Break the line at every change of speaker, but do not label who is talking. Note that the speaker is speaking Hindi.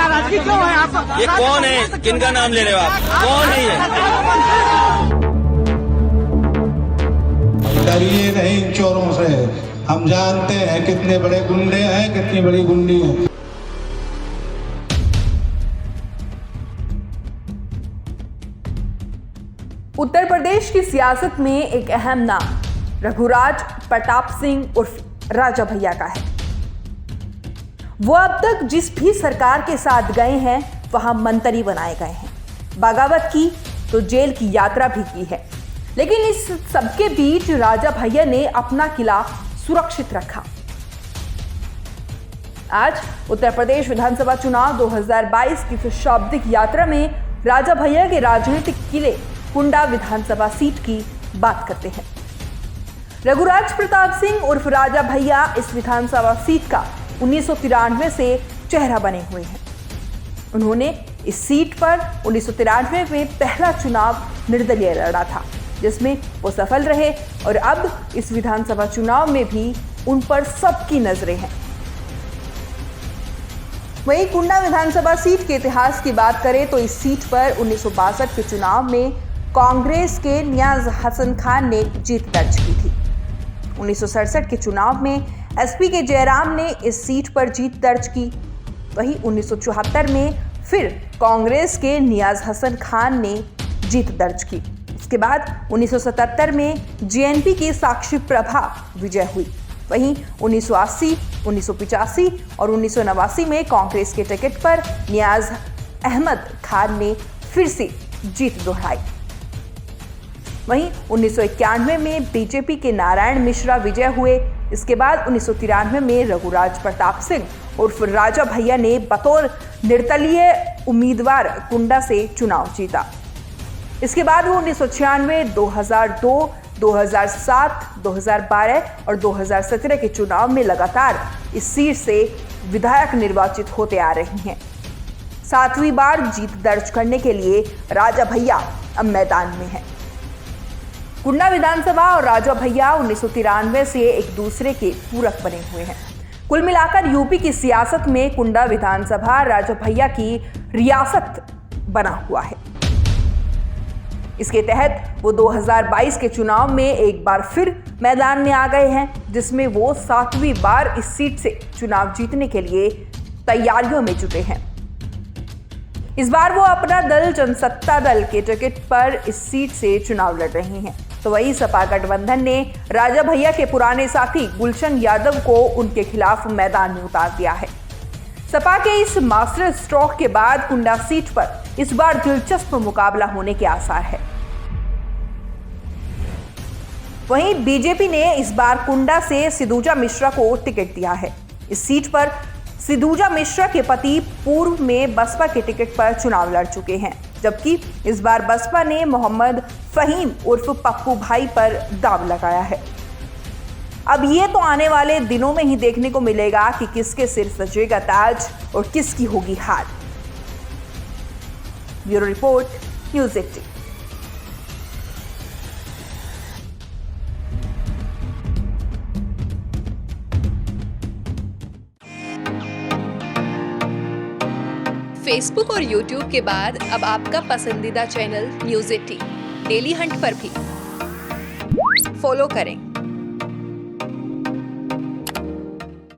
नाराजगी क्यों है आप?
ये कौन है? किनका नाम ले रहे हो आप? कौन है ये?
डरिए नहीं इन चोरों से, हम जानते हैं कितने बड़े गुंडे हैं, कितनी बड़ी गुंडी है।
उत्तर प्रदेश की सियासत में एक अहम नाम रघुराज प्रताप सिंह उर्फ राजा भैया का है। वो अब तक जिस भी सरकार के साथ गए हैं वहां मंत्री बनाए गए हैं, बगावत की तो जेल की यात्रा भी की है, लेकिन इस सबके बीच राजा भैया ने अपना किला सुरक्षित रखा। आज उत्तर प्रदेश विधानसभा चुनाव 2022 की शाब्दिक यात्रा में राजा भैया के राजनीतिक किले कुंडा विधानसभा सीट की बात करते हैं। रघुराज प्रताप सिंह उर्फ राजा भैया इस विधानसभा सीट का 1993 से चेहरा बने हुए हैं। उन्होंने इस सीट पर 1993 में पहला चुनाव निर्दलीय लड़ा था, जिसमें वो सफल रहे और अब इस विधानसभा चुनाव में भी उन पर सबकी नजरें हैं। वहीं कुंडा विधानसभा सीट के इतिहास की बात करें तो इस सीट पर 1962 के चुनाव में कांग्रेस के नियाज हसन खान ने जीत दर्ज की थी। 1967 के चुनाव में एसपी के जयराम ने इस सीट पर जीत दर्ज की। वहीं 1974 में फिर कांग्रेस के नियाज हसन खान ने जीत दर्ज की। उसके बाद 1977 में जेएनपी की साक्षी प्रभा विजय हुई। वहीं 1980, 1985 और 1989 में कांग्रेस के टिकट पर नियाज अहमद खान ने फिर से जीत दोहराई। वहीं 1991 में बीजेपी के नारायण मिश्रा विजय हुए। इसके बाद 1993 में रघुराज प्रताप सिंह उर्फ राजा भैया ने बतौर निर्दलीय उम्मीदवार कुंडा से चुनाव जीता। इसके बाद वो 1996, 2002, 2007, 2012 और 2017 के चुनाव में लगातार इस सीट से विधायक निर्वाचित होते आ रही हैं। 7वीं बार जीत दर्ज करने के लिए राजा भैया अब मैदान में हैं। कुंडा विधानसभा और राजा भैया 1993 से एक दूसरे के पूरक बने हुए हैं। कुल मिलाकर यूपी की सियासत में कुंडा विधानसभा राजा भैया की रियासत बना हुआ है। इसके तहत वो 2022 के चुनाव में एक बार फिर मैदान में आ गए हैं, जिसमें वो 7वीं बार इस सीट से चुनाव जीतने के लिए तैयारियों में जुटे हैं। इस बार वो अपना दल जनसत्ता दल के टिकट पर इस सीट से चुनाव लड़ रही हैं। तो वही सपा गठबंधन ने राजा भैया के पुराने साथी गुलशन यादव को उनके खिलाफ मैदान में उतार दिया है। सपा के इस मास्टर स्ट्रोक के बाद कुंडा सीट पर इस बार दिलचस्प मुकाबला होने के आसार है। वहीं बीजेपी ने इस बार कुंडा से सिद्धूजा मिश्रा को टिकट दिया है। इस सीट पर सिद्धूजा मिश्रा के पति पूर्व में बसपा के टिकट पर चुनाव लड़ चुके हैं, जबकि इस बार बसपा ने मोहम्मद फहीम उर्फ पप्पू भाई पर दांव लगाया है। अब ये तो आने वाले दिनों में ही देखने को मिलेगा कि किसके सिर सजेगा ताज और किसकी होगी हार। Bureau report, news 18।
फेसबुक और यूट्यूब के बाद अब आपका पसंदीदा चैनल न्यूज़ 18 डेली हंट पर भी फॉलो करें।